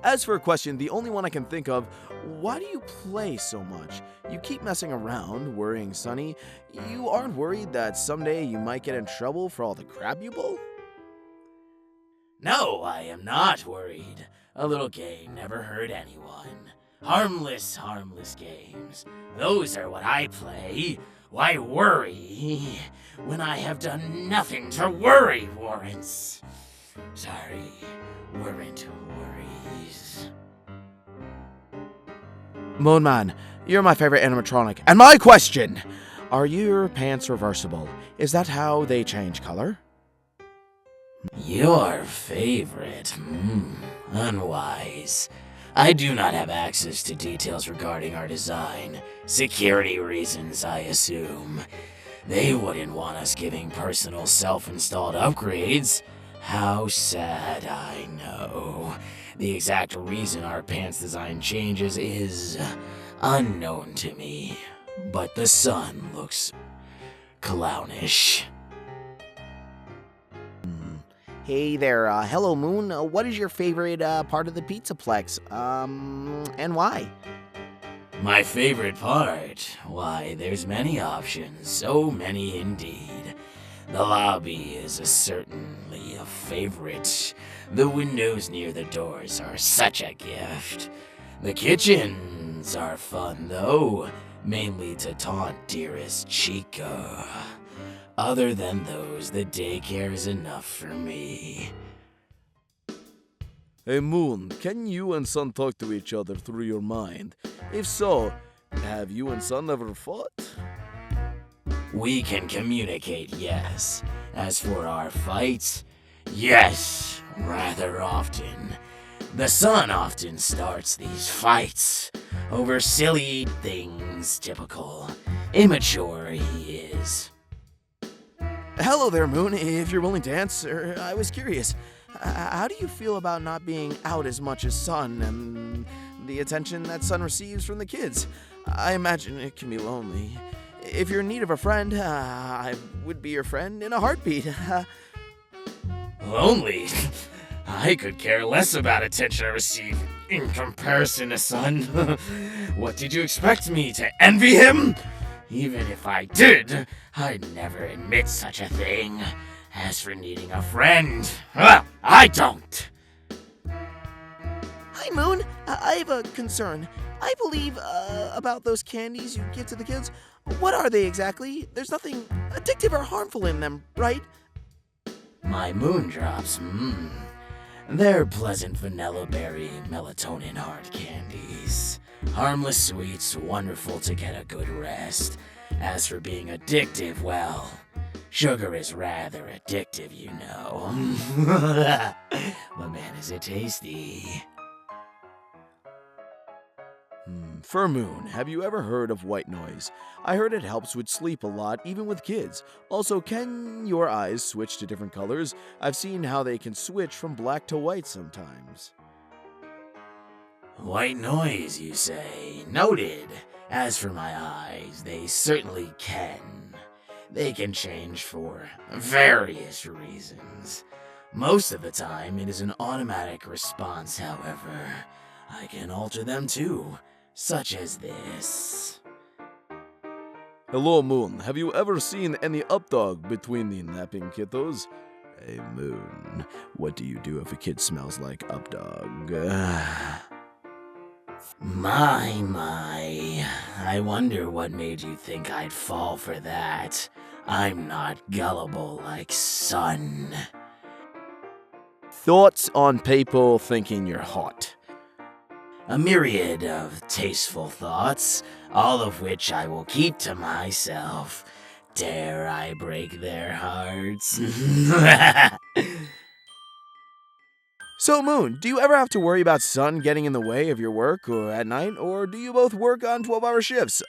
As for a question, the only one I can think of, why do you play so much? You keep messing around, worrying Sunny. You aren't worried that someday you might get in trouble for all the crap you pull? No, I am not worried. A little game never hurt anyone. Harmless games. Those are what I play. Why worry when I have done nothing to worry, Warrants? Sorry, weren't worries. Moon Man, you're my favorite animatronic. And my question! Are your pants reversible? Is that how they change color? Your favorite? Unwise. I do not have access to details regarding our design. Security reasons, I assume. They wouldn't want us giving personal self-installed upgrades. How sad, I know. The exact reason our pants design changes is unknown to me, but the sun looks clownish. Hey there, hello Moon. What is your favorite part of the Pizzaplex? And why? My favorite part? Why, there's many options, so many indeed. The lobby is certainly a favorite. The windows near the doors are such a gift. The kitchens are fun though, mainly to taunt dearest Chica. Other than those, the daycare is enough for me. Hey Moon, can you and Sun talk to each other through your mind? If so, have you and Sun ever fought? We can communicate, yes. As for our fights, yes, rather often. The Sun often starts these fights over silly things, typical. Immature he is. Hello there, Moon. If you're willing to answer, I was curious. How do you feel about not being out as much as Sun and the attention that Sun receives from the kids? I imagine it can be lonely. If you're in need of a friend, I would be your friend in a heartbeat. Lonely? I could care less about attention I receive in comparison to Sun. What did you expect me to envy him? Even if I did, I'd never admit such a thing. As for needing a friend, well, I don't. Hi, Moon. I have a concern. I believe about those candies you give to the kids. What are they exactly? There's nothing addictive or harmful in them, right? My moon drops, They're pleasant vanilla berry melatonin hard candies. Harmless sweets, wonderful to get a good rest. As for being addictive, well, sugar is rather addictive, you know. But man, is it tasty. For Moon, have you ever heard of white noise? I heard it helps with sleep a lot, even with kids. Also, can your eyes switch to different colors? I've seen how they can switch from black to white sometimes. White noise, you say? Noted. As for my eyes, they certainly can. They can change for various reasons. Most of the time, it is an automatic response, however. I can alter them too, such as this. Hello, Moon. Have you ever seen any updog between the napping kiddos? Hey, Moon. What do you do if a kid smells like updog? My. I wonder what made you think I'd fall for that. I'm not gullible like Sun. Thoughts on people thinking you're hot? A myriad of tasteful thoughts, all of which I will keep to myself. Dare I break their hearts? So, Moon, do you ever have to worry about Sun getting in the way of your work or at night, or do you both work on 12-hour shifts,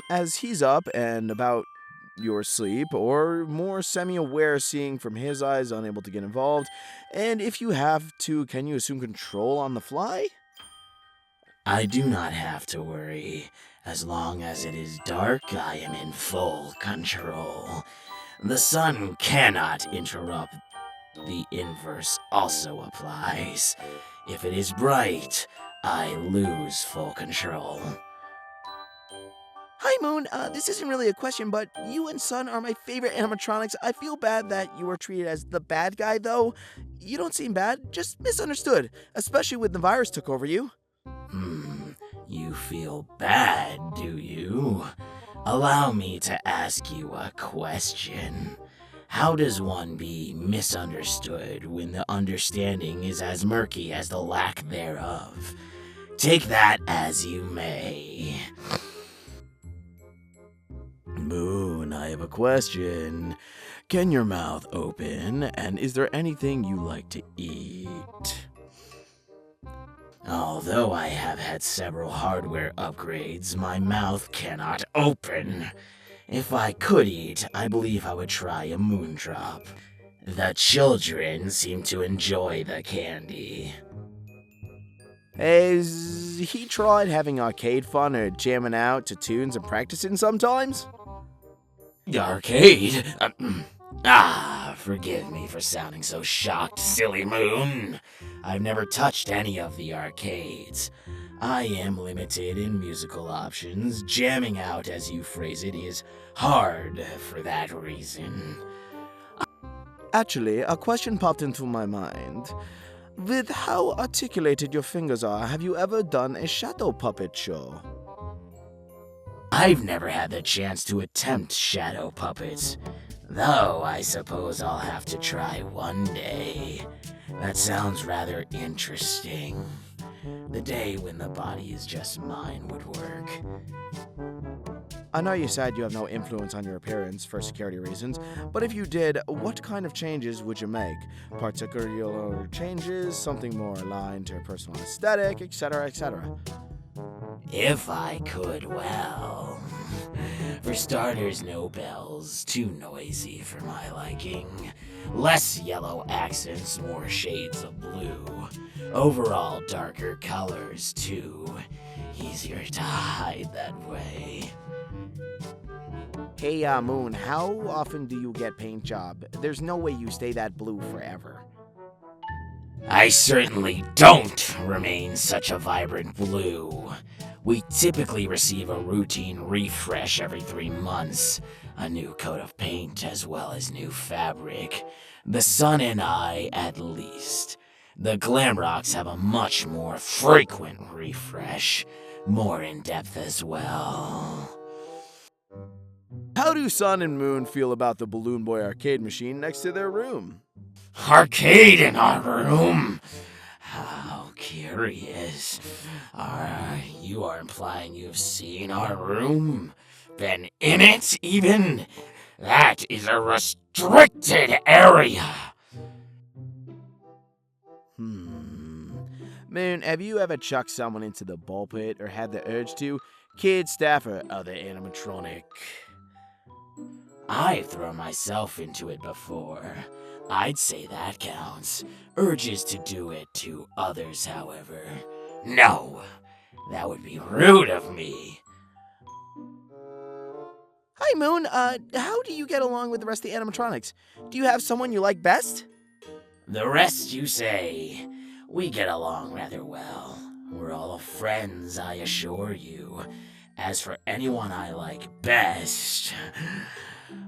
as he's up and about your sleep, or more semi-aware, seeing from his eyes, unable to get involved? And if you have to, can you assume control on the fly? I do not have to worry. As long as it is dark, I am in full control. The sun cannot interrupt. The inverse also applies. If it is bright, I lose full control. Hi, Moon. This isn't really a question, but you and Sun are my favorite animatronics. I feel bad that you were treated as the bad guy, though. You don't seem bad, just misunderstood, especially when the virus took over you. You feel bad, do you? Allow me to ask you a question. How does one be misunderstood when the understanding is as murky as the lack thereof? Take that as you may. Moon, I have a question. Can your mouth open, and is there anything you like to eat? Although I have had several hardware upgrades, my mouth cannot open. If I could eat, I believe I would try a moondrop. The children seem to enjoy the candy. Has he tried having arcade fun or jamming out to tunes and practicing sometimes? Arcade? Forgive me for sounding so shocked, silly Moon. I've never touched any of the arcades. I am limited in musical options. Jamming out, as you phrase it, is hard for that reason. Actually, a question popped into my mind. With how articulated your fingers are, have you ever done a shadow puppet show? I've never had the chance to attempt shadow puppets, though I suppose I'll have to try one day. That sounds rather interesting. The day when the body is just mine would work. I know you said you have no influence on your appearance for security reasons, but if you did, what kind of changes would you make? Particular changes, something more aligned to your personal aesthetic, etc., etc. If I could, well... For starters, no bells. Too noisy for my liking. Less yellow accents, more shades of blue. Overall, darker colors, too. Easier to hide that way. Hey, Moon, how often do you get paint job? There's no way you stay that blue forever. I certainly don't remain such a vibrant blue. We typically receive a routine refresh every 3 months. A new coat of paint as well as new fabric. The Sun and I, at least. The Glamrocks have a much more frequent refresh. More in-depth as well. How do Sun and Moon feel about the Balloon Boy arcade machine next to their room? Arcade in our room? How curious. You are implying you've seen our room? Been in it, even? That is a restricted area. Moon, have you ever chucked someone into the ball pit or had the urge to? Kid, staff, or other animatronic? I've thrown myself into it before. I'd say that counts. Urges to do it to others, however. No, that would be rude of me. Hi, Moon. How do you get along with the rest of the animatronics? Do you have someone you like best? The rest, you say? We get along rather well. We're all friends, I assure you. As for anyone I like best,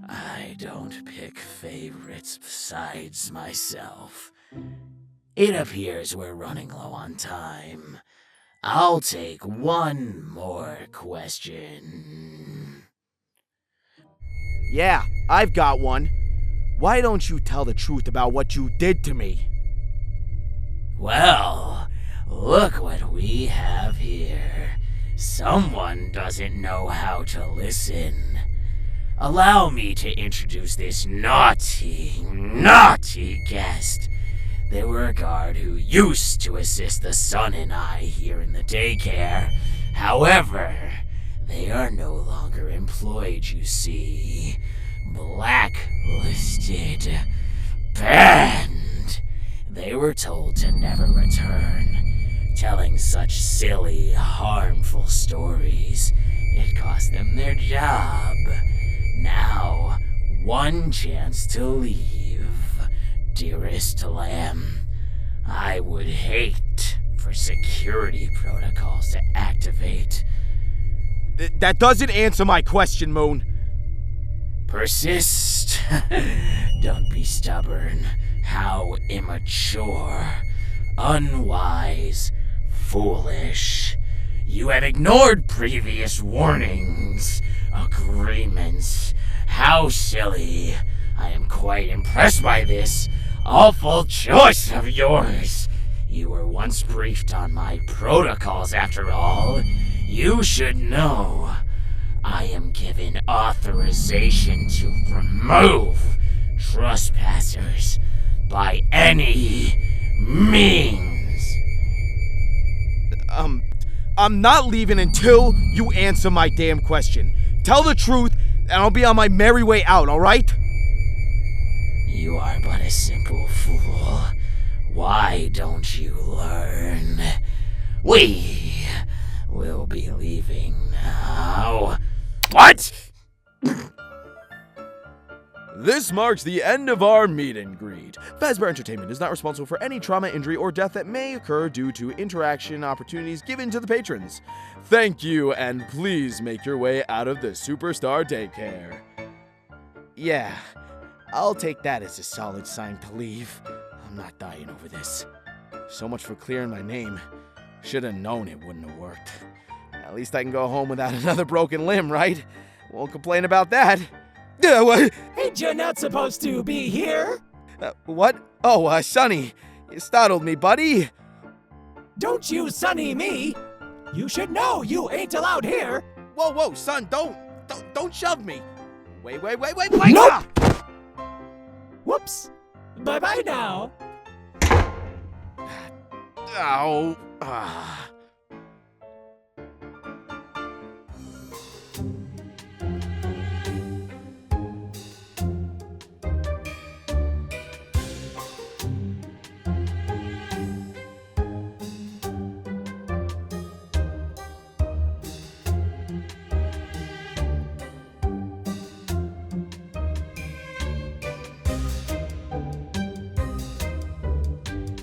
I don't pick favorites besides myself. It appears we're running low on time. I'll take one more question. Yeah, I've got one. Why don't you tell the truth about what you did to me? Well, look what we have here. Someone doesn't know how to listen. Allow me to introduce this naughty guest. They were a guard who used to assist the Sun and I here in the daycare. However, they are no longer employed, you see. Blacklisted. Banned. They were told to never return. Telling such silly, harmful stories. It cost them their job. Now, one chance to leave. Dearest Lamb, I would hate for for security protocols to activate. That doesn't answer my question, Moon. Persist. Don't be stubborn. How immature, unwise, foolish. You have ignored previous warnings, agreements. How silly. I am quite impressed by this awful choice of yours. You were once briefed on my protocols, after all. You should know. I am given authorization to remove trespassers by any means. I'm not leaving until you answer my damn question. Tell the truth, and I'll be on my merry way out, alright? You are but a simple fool. Why don't you learn? We will be leaving now. What? This marks the end of our meet and greet. Fazbear Entertainment is not responsible for any trauma, injury, or death that may occur due to interaction opportunities given to the patrons. Thank you, and please make your way out of the Superstar Daycare. Yeah, I'll take that as a solid sign to leave. I'm not dying over this. So much for clearing my name. Should have known it wouldn't have worked. At least I can go home without another broken limb, right? Won't complain about that. What? Hey, you're not supposed to be here. What? Oh, Sonny. You startled me, buddy. Don't you Sonny me. You should know you ain't allowed here. Whoa, son, don't shove me. Wait. Nope. Whoops. Bye-bye now. Ow.